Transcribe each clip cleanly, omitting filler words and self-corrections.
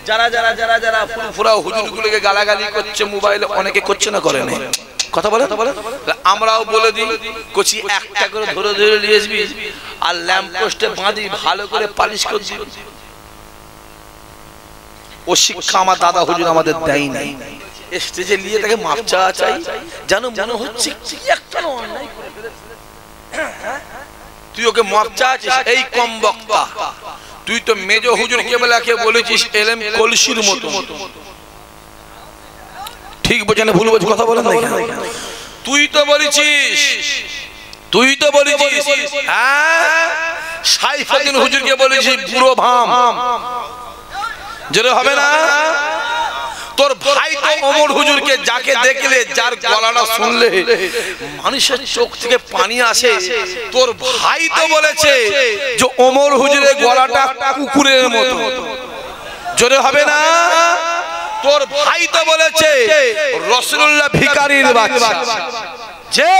যারা যারা যারা যারা ফুরফুরা হুজুরগুলোকে গালাগালি করছে মোবাইলে, অনেকে করছে না, করে না, কথা বলে। আমরাও বলে দিই, কচি একটা করে ধরে ধরে নিয়ে আসবি আর ল্যাম্প পোস্টে বাঁধি, ভালো করে পালিশ করে দিবি। ও শিক্ষা আমার দাদা হুজুর আমাদের দেয় নাই। স্টেজে নিয়ে তাকে মাপ চাওয়া চাই, জানো মনে হচ্ছে কি একটা অন্যায় করে ফেলেছে, তুই ওকে মাপ চাচ্ছিস, এই কম বক্তা। তুই তো মেজ হুজুর কেবলাকে বলেছিস এলেম কলসির মতো, ঠিক বোঝেন ভুল বোঝ, কথা বলেন না। তুই তো বলেছিস হ্যাঁ, সাইফুদ্দিন হুজুরকে বলেছিস বুড়ো ভাম, যেটা হবে না। তোর ভাই তো ওমর হুজুরকে, যাকে দেখলে যার গলাটা শুনলে মানুষের চোখ থেকে পানি আসে, তোর ভাই তো বলেছে যে ওমর হুজুরের গলাটা কুকুরের মতো, জোরে হবে না। তোর ভাই তো বলেছে রাসূলুল্লাহ ভিখারির বাচ্চা। যে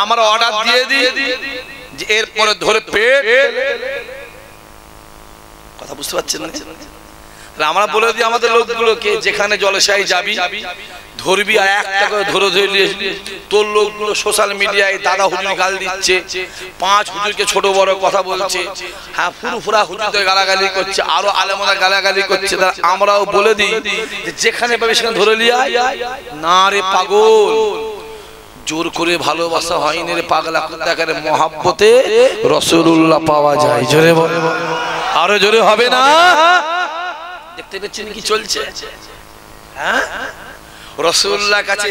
আমরা অর্ডার দিয়ে দিই যে এরপরে ধরে পেট, কথা বুঝতে পারছেন না? আমরা বলে দিই আমাদের লোকগুলোকে, যেখানে জলসায় যাবি ধরবি আর একটা করে ধরে ধরে নিয়ে আসবি। তোর লোকগুলো সোশ্যাল মিডিয়ায় দাদা হুজুর গাল দিচ্ছে, 5 হুজুরকে ছোট বড় কথা বলছে, হ্যাঁ ফুরফুরা হুজুরদের গালাগালি করছে, আরো আলেমরা গালাগালি করছে। আমরাও বলে দিই যেখানে পাবি সেখানে ধরে নিয়ে আয়। না রে পাগল, জোর করে ভালোবাসা হয়নি রে পাগলা, কোথাকার মহাব্বতে রাসূলুল্লাহ পাওয়া যায়। জোরে বলে, আরো জোরে হবে না। দেখতে পাচ্ছেন কি চলছে? হ্যাঁ, রাসূলুল্লাহ কাছে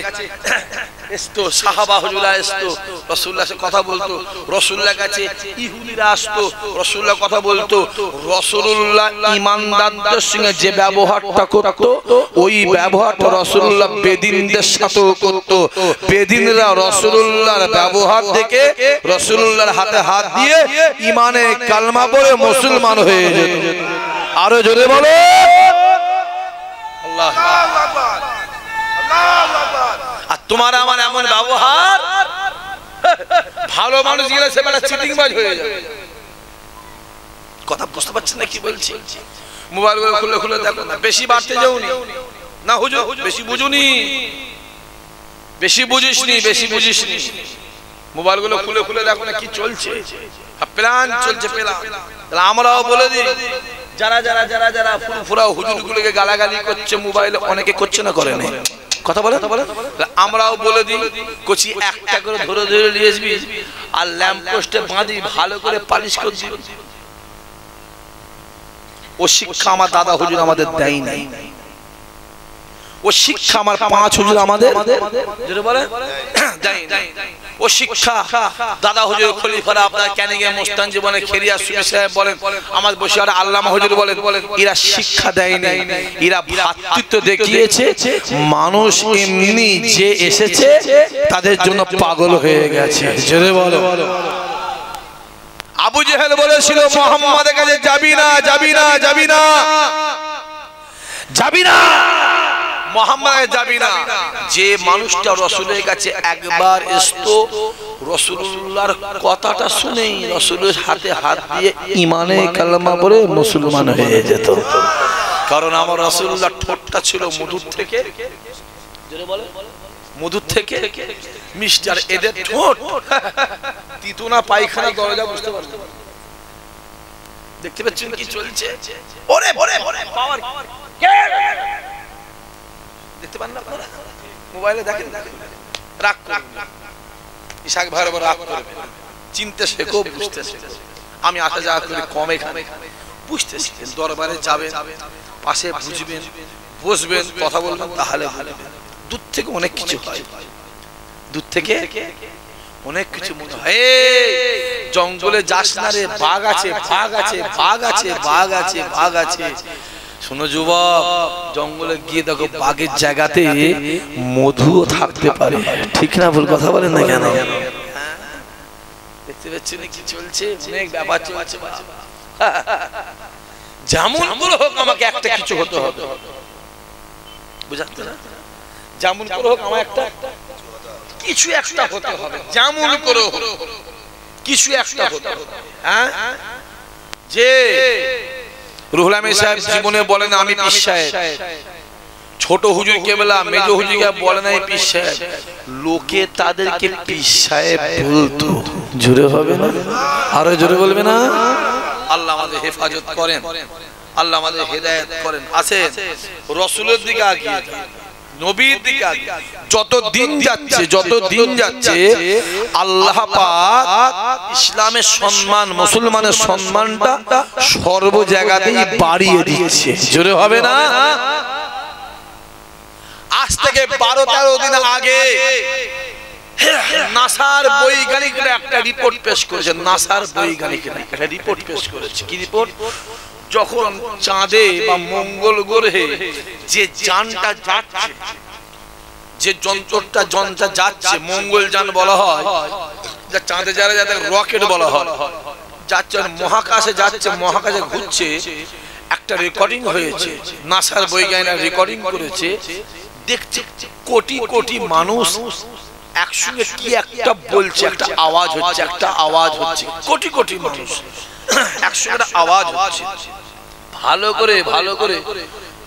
আসতো, সাহাবা হুজুরা আসতো, রাসূলুল্লাহ সাথে কথা বলতো। রাসূলুল্লাহ কাছে ইহুদিরা আসতো, রাসূলুল্লাহ কথা বলতো। রাসূলুল্লাহ ঈমানদারদের সঙ্গে যে ব্যবহারটা করতো, ওই ব্যবহারটা রাসূলুল্লাহ বেদিনদের সাথেও করতো। বেদিনরা রাসূলুল্লাহর ব্যবহার দেখে রাসূলুল্লাহর হাতে হাত দিয়ে ঈমানে কালমা পড়ে মুসলমান হয়ে যেত। আরো জোরে বলো আল্লাহু আকবার, আল্লাহু আকবার। আর তোমার আমার এমন ব্যবহার, ভালো মানুষ গেলে সেবেলা চিটিংবাজ হয়ে যাবে। কথা বুঝতে পারছেন না কি বলছি? মোবাইল খুলে খুলে দেখো না, বেশি বাড়তে যাওনি না হুজুর, বেশি বুঝুনি, বেশি বুঝিসনি। মোবাইল গুলো খুলে খুলে দেখো না কি চলছে, প্ল্যান চলছে প্ল্যান। তাহলে আমরাও বলে দিই যারা যারা যারা যারা ফুরফুরা হুজুরগুলোকে গালাগালি করছে মোবাইলে, অনেকে করছে না, করে না, কথা বলে। আমরাও বলে দিই কচি একটা করে ধরে ধরে নিয়ে আসবি আর ল্যাম্প পোস্টে বাঁধি, ভালো করে পালিশ করে দিবি। ও শিক্ষা আমার দাদা হুজুর আমাদের দেয় নাই। ও শিক্ষা আমার 5 হুজুর আমাদের যেটা বলে দেয় নাই। ও শিক্ষা দাদা হুজুর খলিফারা আপনার ক্যানিংয়ে মুস্তান জীবনে খেরিয়া সুফি সাহেব বলেন, আমার বসিয়ার আল্লামা হুজুর বলেন, এরা শিক্ষা দেয় নাই, এরা ভ্রাতৃত্ব দেখিয়েছে। মানুষ এমনি যে এসেছে তাদের জন্য পাগল হয়ে গেছে। জোরে বলো। আবু জেহেল বলেছিল মুহাম্মাদের কাছে যাবি না, যাবি না, যাবি না, যাবি না, মুহাম্মাদের যাবি না। যে মানুষটা রাসূলের কাছে একবার আসতো, রাসূলুল্লাহর কথাটা শুনেই রাসূলের হাতে হাত দিয়ে ঈমানে কালেমা পড়ে মুসলমান হয়ে যেত। কারণ আমার রাসূলুল্লাহ ঠোঁটটা ছিল মধুর থেকে, জোরে বলে, মধুর থেকে মিষ্টি। আর এদের ঠোঁট তিতুনা পায়খানা দরজা, বুঝতে পারছো? দেখতে পাচ্ছেন কি চলছে? ওরে ওরে পাওয়ার দেখতে পান না আপনারা? মোবাইলে দেখেন, রাগ করবেন, ইশাক ভাইয়ের উপর রাগ করবেন। চিনতে শেখো, বুঝতে শেখো। আমি আসা যাওয়া করি কম, এখানে বুঝতে শিখেন। দরবারে যাবেন, পাশে বুঝবেন, বসবেন, কথা বলবেন, তাহলে ভালো। দূর থেকে অনেক কিছু হয়, দূর থেকে অনেক কিছু মনে হয়। জঙ্গলে যাস না রে, বাঘ আছে, বাঘ আছে, বাঘ আছে, বাঘ আছে, বাঘ আছে। শোনো যুবক, জঙ্গলে গিয়ে দেখো বাঘের জায়গাতে মধুও থাকতে পারে, ঠিক না? ভুল কথা বলেন না কেন? দেখতে পাচ্ছেন কি চলছে? অনেক ব্যাপার চলছে। যেমন করে হোক আমাকে একটা কিছু হতে হবে, বুঝাতে না? যেমন করে হোক আমার একটা কিছু একটা হতে হবে, যেমন করে হোক কিছু একটা হতে হবে। হ্যাঁ, যে রুহুল আমিন সাহেব জীবনে বলেন আমি পীর সাহেব, ছোট হুজুর কেবলা মেজ হুজুরকে বলে নাই পীর সাহেব, লোকে তাদেরকে পীর সাহেব বলতো। জোরে হবে না, আরো জোরে বলবে না। আল্লাহ আমাদের হেফাজত করেন, আল্লাহ আমাদের হেদায়েত করেন। আসেন রাসূলের দিকে আগিয়ে যান, নবীর দিকে আগিয়ে। যত দিন যাচ্ছে আল্লাহ পাক ইসলামের সম্মান, মুসলমানের সম্মানটা সর্ব জায়গাতেই বাড়িয়ে দিচ্ছে। জোরে হবে না। আজ থেকে 12-13 দিন আগে নাসার বৈজ্ঞানিকরা একটা রিপোর্ট পেশ করেছে। নাসার বৈজ্ঞানিকরা একটা রিপোর্ট পেশ করেছে। কি রিপোর্ট? যখন চাঁদে বা মঙ্গল গ্রহে যে যানটা যাচ্ছে, যে যন্ত্রটা যাচ্ছে, মঙ্গল যান বলা হয়, যা চাঁদে যারা যাদের রকেট বলা হয়, যাচ্ছে মহাকাশে, যাচ্ছে মহাকাশে ঘুরছে। একটা রেকর্ডিং হয়েছে, নাসার বৈজ্ঞানিকরা রেকর্ডিং করেছে। দেখছে কোটি কোটি মানুষ একসঙ্গে কি একটা বলছে, একটা আওয়াজ হচ্ছে, কোটি কোটি মানুষ একসঙ্গে আওয়াজ হচ্ছে। ভালো করে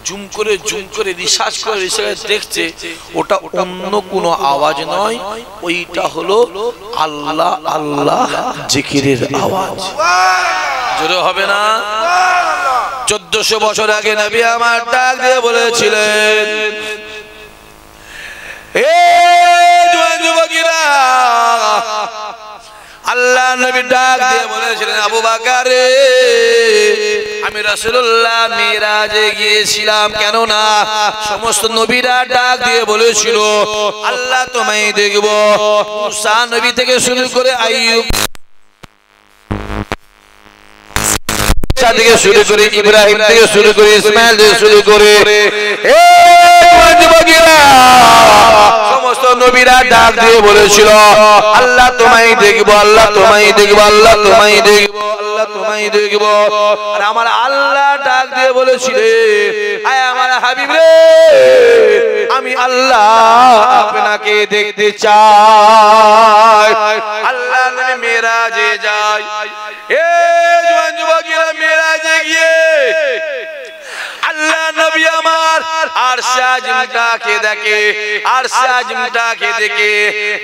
জুম করে রিসার্চ করে দেখছে ওটা অন্য কোনো আওয়াজ নয়, ওইটা হলো আল্লাহ আল্লাহ জিকিরের আওয়াজ। জোরে হবে না। 1400 বছর আগে নবী আমার ডাক দিয়ে বলেছিলেন, যুবকেরা, আল্লাহ নবী ডাক দিয়ে বলেছিলেন, আবু বকর আমি রাসূলুল্লাহ মিরাজে গিয়েছিলাম। কেন না সমস্ত নবীরা ডাক দিয়ে বলেছিল আল্লাহ তোমায় দেখব। মুসা নবী থেকে শুরু করে আইয়ুব থেকে শুরু করে ইব্রাহিম থেকে শুরু করে ইসমাইল থেকে শুরু করে সমস্ত নবীরা ডাক দিয়ে বলেছিল আল্লাহ তোমায় দেখব, আল্লাহ তোমায় দেখব, আল্লাহ তোমায় দেখব, আল্লাহ তোমায় দেখব। আর আমার আল্লাহ ডাক দিয়ে বলেছিল, আয় আমার হাবিব রে, আমি আল্লাহ আপনাকে দেখতে চাই। আল্লাহ নবী মেরাজে যায়। জওয়ান যুবকেরা, মেরাজে গিয়ে আল্লাহ নবী আমার আরশে আজিমটাকে দেখে, আরশে আজিমটাকে দেখে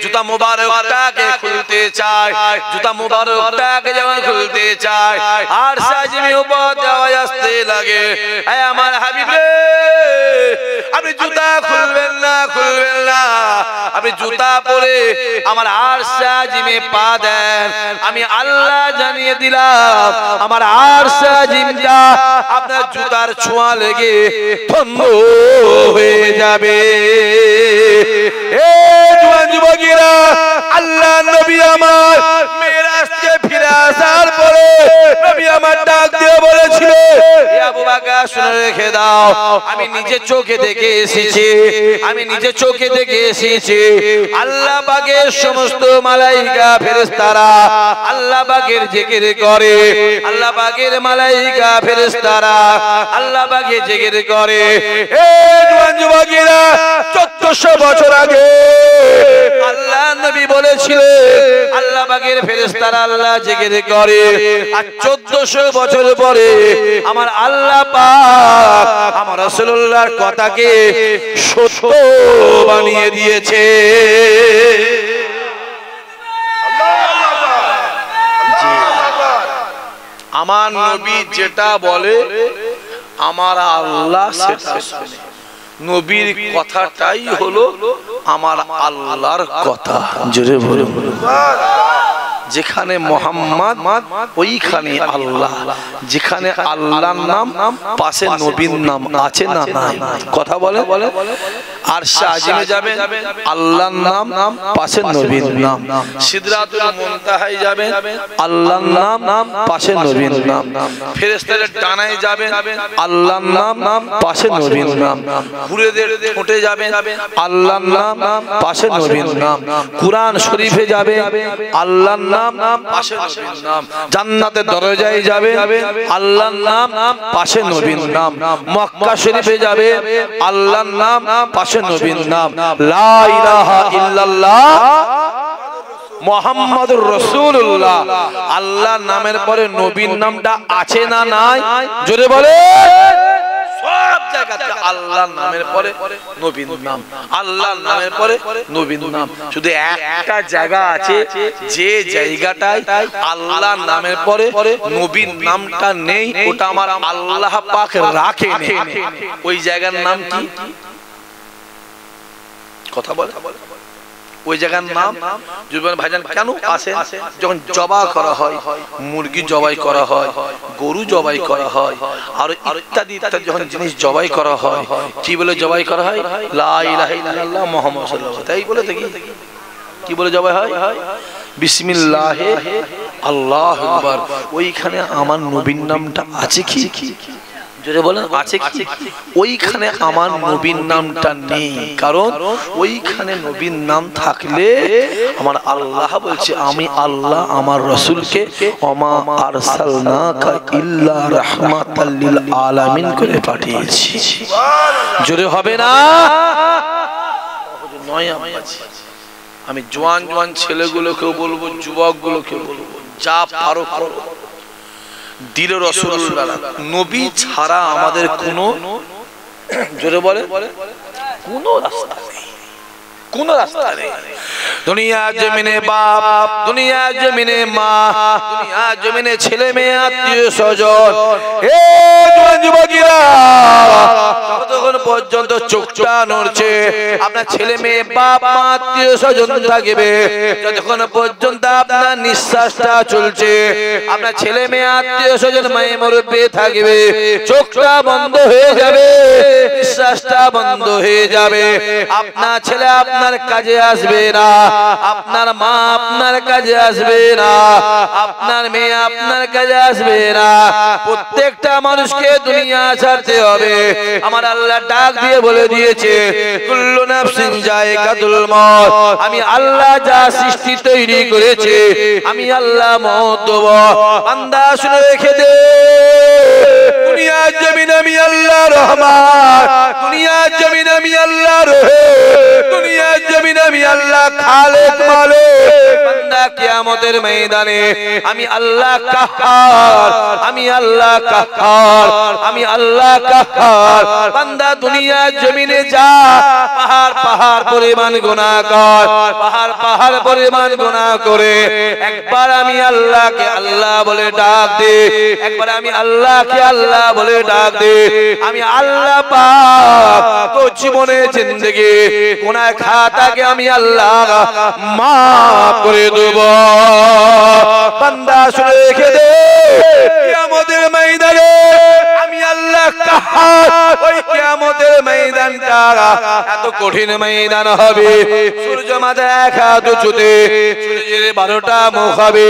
জুতা মুবারকটাকে খুলতে চায়, জুতা মুবারকটাকে যখন খুলতে চায় আরশে আজিমের উপর আওয়াজ আসতে লাগে, এ আমার হাবিব রে, আপনি জুতা খুলবেন না, আপনি জুতা পরে আমার আরশে আজিমে পা দেন, আমি আল্লাহ জানিয়ে দিলাম আমার আরশে আজিমটা আপনার জুতার ছোঁয়া লেগে ধন্য হয়ে যাবে। যুবকেরা, আল্লাহ নবী আমার মেরাজ থেকে ফিরে আসার পরে নবী আমার ডাক দিয়ে বলেছিল, আবু বকর শুনে রেখে দাও, আমি নিজে চোখে দেখে এসেছি, আমি নিজে চোখে দেখে এসেছি আল্লাহ পাকের সমস্ত মালাইকা ফেরেশতারা আল্লাহ পাকের জিকির করে, আল্লাহ পাকের মালাইকা ফেরেশতারা আল্লাহ পাকে জিকির করে। জওয়ান যুবকেরা, 1400 বছর আগে আল্লাহ নবী বলেছিলেন আল্লাহ পাকের ফেরেশতারা আল্লাহ জিকির করে, আর 1400 বছর পরে আমার আল্লাহ পাক আমার রাসূলুল্লাহর কথাকে সত্য বানিয়ে দিয়েছে। আমার নবী যেটা বলে আমার আল্লাহ সেটা শুনে। নবীর কথাটাই হলো আমার আল্লাহর কথা। জোরে বলুন। যেখানে মোহাম্মদ ওইখানে আল্লাহ, যেখানে আল্লাহর নাম পাশে নবীর নাম আছে না নাই? কথা বলে। আরশে আজিমে যাবেন আল্লাহর নাম পাশে নবীর নাম, সিদরাতুল মুনতাহায় যাবেন আল্লাহর নাম পাশে নবীর নাম, ফেরেশতাদের ডানায় যাবেন আল্লাহর নাম পাশে নবীর নাম, হুরেদের ঠোঁটে যাবেন আল্লাহর নাম পাশে নবীর নাম, কুরআন শরীফে যাবে আল্লাহর নাম পাশে নবীর নাম, জান্নাতের দরজায় যাবে আল্লাহর নাম পাশে নবীর নাম, মক্কা শরীফে যাবে আল্লাহর নাম পাশে নবীর নাম, লা ইলাহা ইল্লাল্লাহ মুহাম্মাদুর রাসূলুল্লাহ। আল্লাহর নামের পরে নবীর নামটা আছে না নাই? জোরে বলে। সব জায়গাতে আল্লাহর নামের পরে নবীর নাম, আল্লাহর নামের পরে নবীর নাম। শুধু একটা জায়গা আছে যে জায়গাটায় আল্লাহর নামের পরে নবীর নামটা নেই, ওটা আমার আল্লাহ পাক রাখেনি। ওই জায়গার নাম কি? কথা বলে। ওই জায়গার নাম জুবান ভাইজান কেন আসে? যখন জবাই করা হয়, মুরগি জবাই করা হয়, গরু জবাই করা হয়, আর ইত্যাদি ইত্যাদি যখন জিনিস জবাই করা হয়, কি বলে জবাই করা হয়? লা ইলাহা ইল্লাল্লাহ মুহাম্মাদুর রাসূলুল্লাহ। তাই বলে দেখি কি বলে জবাই হয়? বিসমিল্লাহে আল্লাহু আকবার। ওইখানে আমার নবীর নামটা আছে কি? জোরে বলেন, আছে কি? ওইখানে আমার নবীর নামটা নেই, কারণ ওইখানে নবীর নাম থাকলে আমার আল্লাহ বলছে আমি আল্লাহ আমার রাসূলকে ওমা আরসালনাকা ইল্লা রাহমাতাল লিল আলামিন করে পাঠিয়েছি। জোরে হবে না? নয় আমি জওয়ান জওয়ান ছেলেগুলোকেও বলবো, যুবকগুলোকেও বলবো, যা পারো করো। দিল রাসূলুল্লাহ নবী ছাড়া আমাদের কোনো, জোরে বলে, কোনো রাস্তা নেই, কোনো রাস্তা নেই। দুনিয়া জমিনে বাপ, দুনিয়া জমিনে মা, দুনিয়া জমিনে ছেলে মেয়ে আত্মীয় স্বজন, এ জওয়ান যুবকেরা যতক্ষণ পর্যন্ত চোখটা নড়ছে আপনার ছেলে মেয়ে বাপ মা আত্মীয় স্বজন থাকবে, যতক্ষণ পর্যন্ত আপনার নিঃশ্বাসটা চলছে আপনার ছেলে মেয়ে আত্মীয় স্বজন মায়ে মুরব্বি থাকবে, চোখটা বন্ধ হয়ে যাবে, নিঃশ্বাসটা বন্ধ হয়ে যাবে, আপনার ছেলে আপনার কাজে আসবে না, আপনার মা আপনার কাজে আসবে না, আপনার মেয়ে আপনার কাজে আসবে না। প্রত্যেকটা মানুষকে দুনিয়া ছাড়তে হবে। আমার আল্লাহ ডাক দিয়ে বলে দিয়েছে কুল্লু নাফসিন যায়কাতুল মউত। আমি আল্লাহ যা সৃষ্টি তৈরি করেছে আমি আল্লাহ মওত দেব। বান্দা শুনে রেখে দে, দুনিয়া জমিন আমি আল্লাহ রহমান, দুনিয়া জমিন আমি আল্লাহ রহিম, দুনিয়া জমিন আমি আল্লাহ খালেক মালিক। বান্দা কিয়ামতের ময়দানে আমি আল্লাহ কাহ্হার, আমি আল্লাহ কাহ্হার, আমি আল্লাহ কাহ্হার। বান্দা দুনিয়া জমিনে যা পাহাড় পাহাড় পরিমাণ গুনাহ কর, পাহাড় পাহাড় পরিমাণ গুনাহ করে একবার আমি আল্লাহকে আল্লাহ বলে ডাক দে, একবার আমি আল্লাহকে আল্লাহ বলে ডাক দে। আমি আল্লাহ পাক তো জীবনে জিন্দেগি গুনাহ খাতাকে আমি আল্লাহ মাফ করে দেব। বান্দা শুনে রেখে দে, কিয়ামতের ময়দানে আমি আল্লাহ কাহ্হার। ওই কিয়ামতের ময়দানটা এত কঠিন ময়দান হবে, সূর্য মাথায় এক হাত উঁচুতে, সূর্যের 12টা মুখ হবে,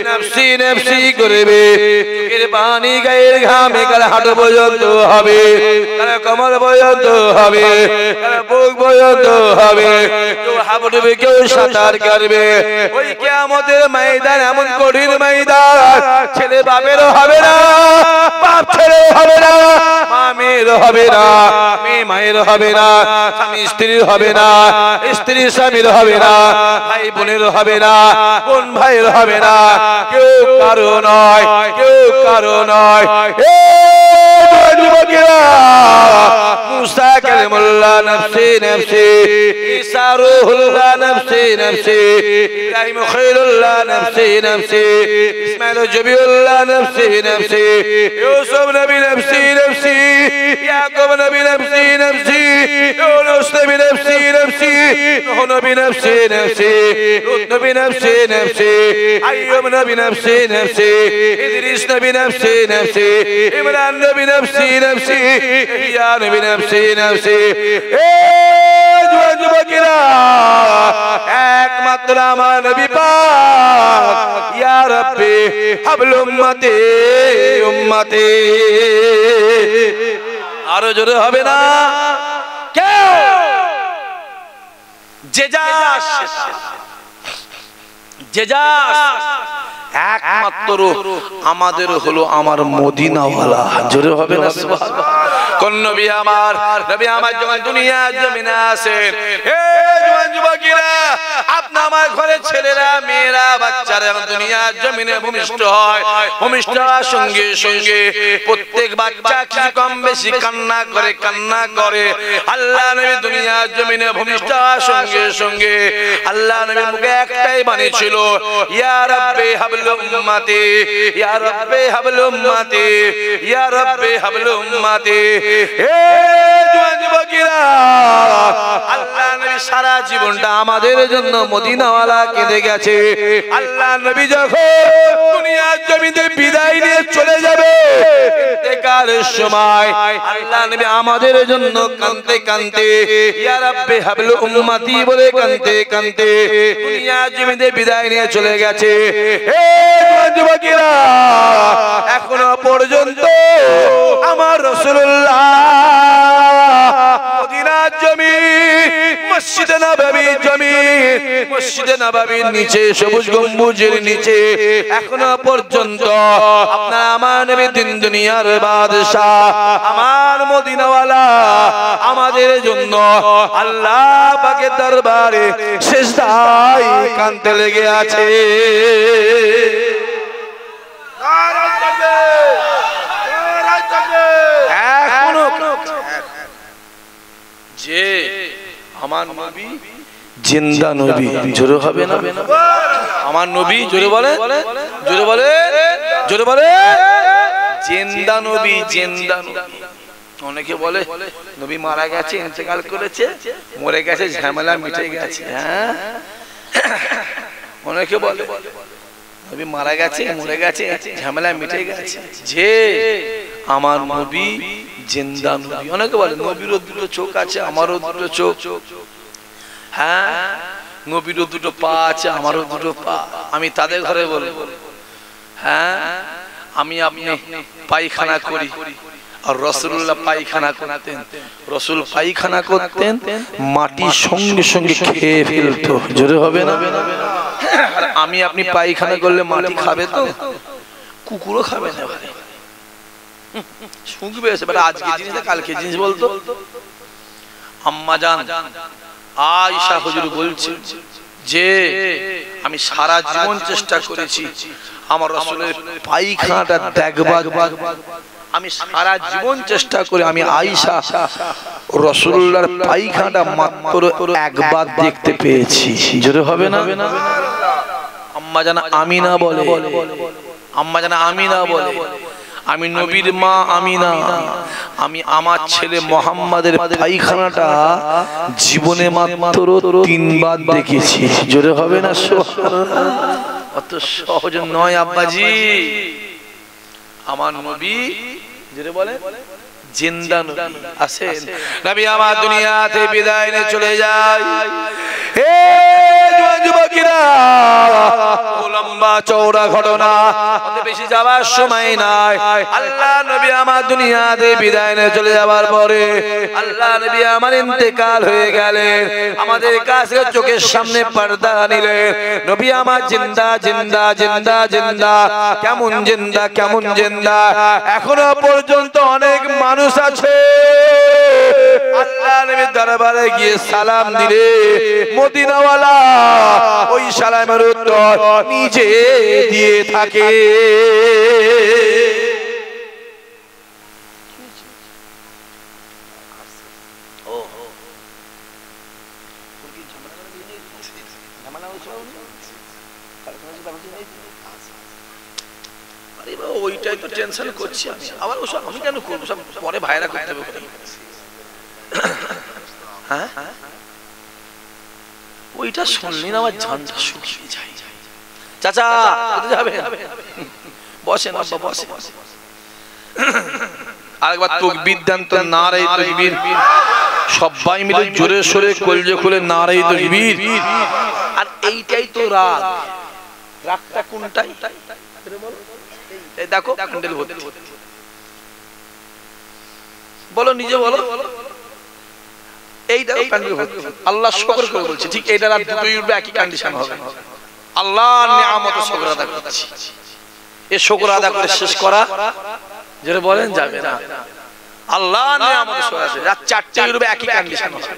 নফসি নফসি করবে, চোখের পানি গায়ের ঘামে কাল হাঁটু পর্যন্ত হবে, কাল কমর পর্যন্ত হবে, কাল বুক পর্যন্ত হবে, কেউ হাঁটবে কেউ সাঁতার কাটবে। ওই কিয়ামতের ময়দান এমন কঠিন ময়দান, ছেলে বাপেরও হবে না, বাপ ছেলেও হবে না, মা মেয়েরও হবে না, মেয়ে মায়ের হবে না, স্বামী স্ত্রীর হবে না, স্ত্রী স্বামীর হবে না, ভাই বোনের হবে না, বোন ভাইয়ের হবে না, কেউ কারো নয়, কেউ কারো নয়। যুবকেরা মুসা কালিমুল্লাহ নফসি নফসি, ঈসা রূহুল্লাহ নফসি নফসি, ইব্রাহিম খলিলুল্লাহ নফসি নফসি, ইসমাঈল জবিউল্লাহ নফসি নফসি, ইউসুফ নবী নফসি নফসি, ইয়াকুব নবী নফসি নফসি, ইউনুস নবী নফসি নফসি, নূহ নবী নফসি নফসি, লূত নবী নফসি নফসি, আইয়ুব নবী নফসি নফসি, ইদ্রিস নবী নফসি নফসি, ইমরান নবী নফসি নফসি, ইহইয়া নবী নফসি নফসি। এ যুবকেরা একমাত্র আমার নবী পাক ইয়া রাব্বি হাবল উম্মতি উম্মতি। আরো জোরে হবে না? কেউ একমাত্র আমাদের হলো আমার মদিনাওয়ালা। জোরে হবে না? কোন নবী আমার? নবী আমার যখন দুনিয়া জমিনে আসেন, হে জওয়ান যুবকেরা আপনি আমার ঘরে ছেলেরা মেয়েরা বাচ্চারা দুনিয়ার জমিনে ভূমিষ্ঠ হয়, ভূমিষ্ঠ হওয়ার সঙ্গে সঙ্গে প্রত্যেক বাচ্চা কিছু কম বেশি কান্না করে। আল্লাহ নবী দুনিয়ার জমিনে ভূমিষ্ঠ হওয়ার সঙ্গে সঙ্গে আল্লাহ নবীর মুখে একটাই বাণী ছিল, ইয়া রাব্বি হাবলু উম্মতি, ইয়া রাব্বি হাবলু উম্মতি, ইয়া রাব্বি হাবলু উম্মতি। হে যুবকেরা, আল্লাহ নবী সারা জীবনটা আমাদের জন্য মদিনাওয়ালা কেঁদে গেছে। আল্লাহ নবী যখন দুনিয়ার জমিতে বিদায় নিয়ে চলে যাবে ইন্তেকালের সময় আল্লাহ নবী আমাদের জন্য কাঁদতে কাঁদতে ইয়া রাব্বি হাবলু উম্মতি বলে কাঁদতে কাঁদতে দুনিয়ার জমিতে বিদায় নিয়ে চলে গেছে। হে যুবকেরা, এখনো পর্যন্ত আমার রাসূলুল্লাহ মদিনার জমিন, মসজিদে নববীর জমিন, মসজিদে নববীর নিচে সবুজ গম্বুজের নিচে এখনো পর্যন্ত আপনার আমার নবী দিন দুনিয়ার বাদশা আমার মদিনাওয়ালা আমাদের জন্য আল্লাহ পাকের দরবারে সিজদায় কাঁদতে লেগে আছে। এখনো যে আমার নবী জিন্দা নবী, জোরে হবে না? আমার নবী জোরে বলে, জোরে বলে, জোরে বলে, জিন্দা নবী, জিন্দা নবী। অনেকে বলে নবী মারা গেছে, ইন্তেকাল করেছে, মরে গেছে, ঝামেলা মিটে গেছে। হ্যাঁ, অনেকে বলে নবী মারা গেছে, মরে গেছে, ঝামেলা মিটে গেছে। যে আমার নবী জিন্দা নবী। অনেকে বলে নবীরও দুটো চোখ আছে, আমারও দুটো চোখ। হ্যাঁ, নবীরও দুটো পা আছে, আমারও দুটো পা। আমি তাদের ঘরে বলি, হ্যাঁ আমি আপনি পায়খানা করি আর রাসূলুল্লাহ পায়খানা করতেন। রাসূল পায়খানা করতেন, মাটি সঙ্গে সঙ্গে খেয়ে ফেলতো। জোরে হবে না? আর আমি আপনি পায়খানা করলে মাটি খাবে তো? কুকুরও খাবে না ভাই, শুকবে। এবারে আজকে জিনিস কালকে জিনিস বলতো। আম্মা জান আয়েশা হুজুর বলছে যে আমি সারা জীবন চেষ্টা করেছি আমার রাসূলের পায়খানাটা দেখবার। আমি সারা জীবন চেষ্টা করে আমি আয়েশা রাসূলুল্লাহর পায়খানাটা মাত্র একবার দেখতে পেয়েছি। জোরে হবে না? আম্মা জান আমিনা বলে, আম্মা জান আমিনা বলে আমি নবীর মা আমিনা, আমি আমার ছেলে মোহাম্মদের পায়খানাটা জীবনে মাত্র 3 বার দেখেছি। জোরে হবে না? অত সহজ নয় আব্বাজি। আমার নবী জোরে বলে জিন্দা নবী আছেন। নবী আমার দুনিয়াতে বিদায় নিয়ে চলে যায়। হে যুবকেরা, লম্বা চওড়া ঘটনা, বেশি যাওয়ার সময় নাই। আল্লাহ নবী আমার দুনিয়াতে বিদায় নিয়ে চলে যাওয়ার পরে আল্লাহ নবী আমার ইন্তেকাল হয়ে গেলেন। আমাদের কাছে চোখের সামনে পর্দা নিলেন। নবী আমার জিন্দা জিন্দা জিন্দা জিন্দা। কেমন জিন্দা, কেমন জিন্দা? এখনো পর্যন্ত অনেক মানুষ আছে আল্লাহ নবীর দরবারে গিয়ে সালাম দিলে মদিনাওয়ালা ওই সালামের উত্তর নিজে দিয়ে থাকে। ওইটাই তো টেনশন করছি আমি। আবার ওসব আমি কেন করবো? সব পরে ভাইরা করতে হবে। হ্যাঁ, ওইটা শুনলি না আমার জানটা শুকিয়ে যায়। চাচা কোথায় যাবে? বসেন আব্বা, বসেন। আরেকবার তাকবীর দেন তো, নারে তাকবীর। সবাই মিলে জোরে সোরে কলজে খুলে নারে তাকবীর। আর এইটাই তো রাগ। রাগটা কোনটাই? এই দেখো ক্যান্ডেল ভর্তি। বলো, নিজে বলো। এই দেখো ক্যান্ডেল ভর্তি। আল্লাহ শুকর করে বলছি, ঠিক এইটা রাত দুটোই উঠবে, একই কন্ডিশন হবে। আল্লাহর নিয়ামত শুকর আদা করছি। এই শুকর আদা করে শেষ করা যেটা বলেন যাবে না। আল্লাহর নিয়ামত শুকর আছে, রাত 4টেই উঠবে, একই কন্ডিশন হবে।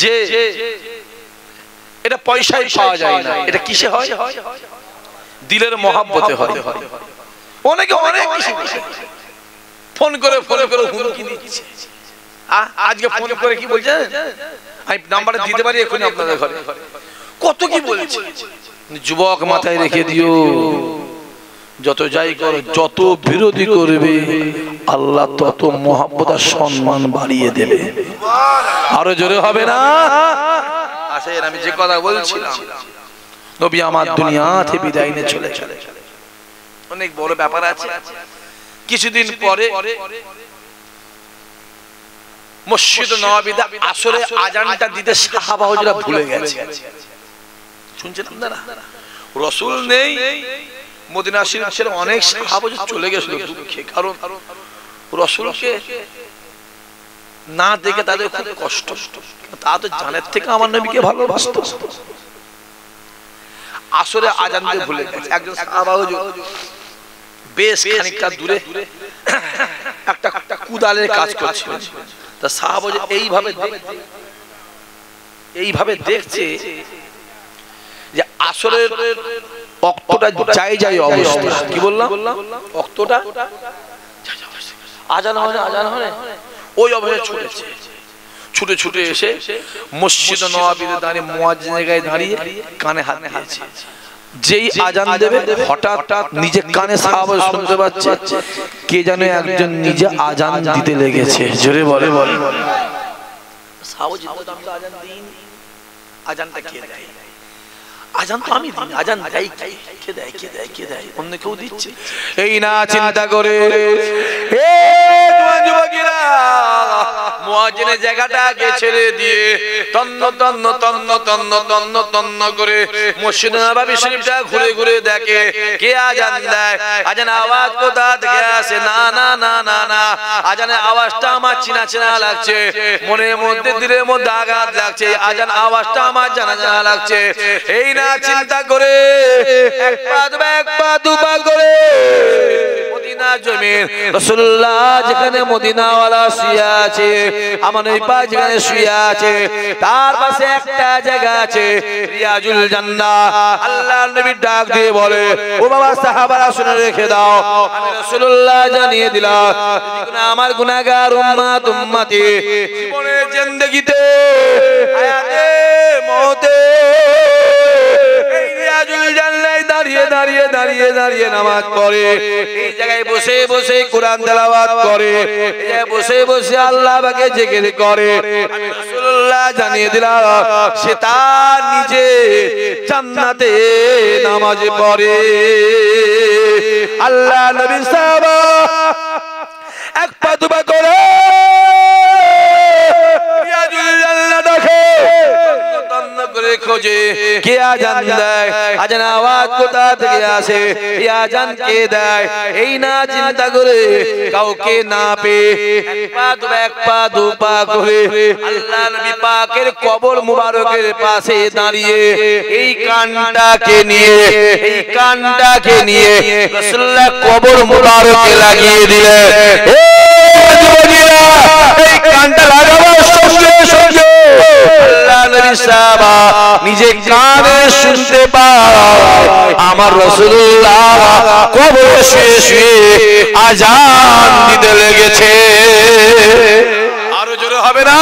যে এটা পয়সায় পাওয়া যায় না, এটা কিসে হয়? দিলের মহাব্বতে হয়। অনেকে অনেক ফোন করে হুমকি দিচ্ছে। আজকে ফোন করে কি বলছেন, আমি নাম্বারটা দিতে পারি এখনই আপনাদের ঘরে, কত কি বলছে। যুবক মাথায় রেখে দিও, যত যাই করো, যত বিরোধী করবে আল্লাহ তত মহব্বত আর সম্মান বাড়িয়ে দেবে। আরো জোরে হবে না? আসেন, আমি যে কথা বলছিলাম, নবী আমার দুনিয়া থেকে বিদায় নিয়ে চলে অনেক বড় ব্যাপার আছে। কিছুদিন পরে মসজিদ নববীতে আসরে আজানটা দিতে সাহাবা হুজুরা ভুলে গেছে। শুনছেন আপনারা? রাসূল নেই, মদিনা শরীফ ছেড়ে অনেক সাহাবা চলে গেছিল দুঃখে, কারণ রাসূলকে না দেখে তাদের খুব কষ্ট। তা তো জানের থেকে আমার নবীকে ভালোবাসতো। আসরে আজান দিতে ভুলে গেছে। একজন সাহাবা হুজুর বেশ খানিকটা দূরে একটা কুদালের কাজ করছিলেন। তা সাহাবা হুজুর এইভাবে দেখছে যে আসরের ওয়াক্তটা যায় অবস্থা। কি বললাম? ওয়াক্তটা আজান হয় ওই অবস্থায় ছুটে এসে মসজিদ নববীতে দাঁড়িয়ে মুয়াজ্জিনের গায়ে দাঁড়িয়ে কানে হাত দিয়েছে। যেই আজান দেবে হঠাৎ নিজে কানে সাহাবা শুনতে পাচ্ছে কে যেন একজন নিজে আজান দিতে লেগেছে। জোরে বলে সাহাবা আজান দিন, আজানটা কে দেয়? আজান তো আমি দিই, আজান দেয় কে দেয়? অন্য কেউ দিচ্ছে। এই না চিন্তা করে যুবকেরা মুয়াজ্জিনের জায়গাটাকে ছেড়ে দিয়ে তন্ন করে মসজিদ নববী শরীফটা ঘুরে দেখে কে আজান দেয়। আজান আওয়াজ কোথা থেকে আসে? না, আজানের আওয়াজটা আমার চেনা লাগছে, মনের মধ্যে দিলের মধ্যে আঘাত লাগছে, আজান আওয়াজটা আমার জানা লাগছে। এই না চিন্তা করে এক পা দুপা করে মদিনা জমিন রাসূলুল্লাহ যেখানে মদিনাওয়ালা শুয়ে আছে, আমার ওই পা যেখানে শুয়ে আছে তার পাশে একটা জায়গা আছে রিয়াজুল জান্নাহ। আল্লাহর নবী ডাক দিয়ে বলে, ও বাবা সাহাবারা শুনে রেখে দাও, আমি রাসূলুল্লাহ জানিয়ে দিলাম আমার গুনাহগার উম্মতি জীবনের জিন্দেগিতে হায়াতে মওতে দাঁড়িয়ে নামাজ পড়ে, এই জায়গায় বসে কোরআন তেলাওয়াত করে, এই জায়গায় বসে আল্লাহ পাকে জিকির করে। আমি রাসূলুল্লাহ জানিয়ে দিলাম সে তার নিজে জান্নাতে নামাজ পড়ে। আল্লাহ নবী সাহাবা এক পা দুপা করে খোঁজে কে আজান দেয়, আজান আওয়াজ কোথা থেকে আসে, এই আজান কে দেয়? এই না চিন্তা করে কাউকে না পেয়ে এক পা দুপা করে আল্লাহ নবী পাকের কবর মুবারকের পাশে দাঁড়িয়ে এই কানটাকে নিয়ে রাসূলুল্লাহ কবর মুবারকে লাগিয়ে দিলেন। এই কানটা লাগাবার সঙ্গে সঙ্গে আল্লাহ নবী সাহাবা নিজে কানে শুনতে পায় আমার রাসূলুল্লাহ কবরে শুয়ে আজান দিতে লেগেছে। আরো জোরে হবে না?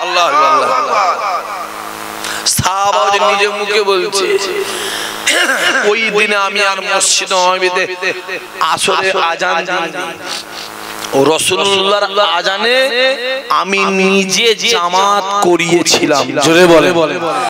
আল্লাহু আকবার। সাহাবা নিজে মুখে বলছে ওই দিনে আমি আর মসজিদ নববীতে আসরে আজান দিইনি, ও রাসূলুল্লাহর আজানে আমি নিজে জামাত করিয়েছিলাম। জোরে বলে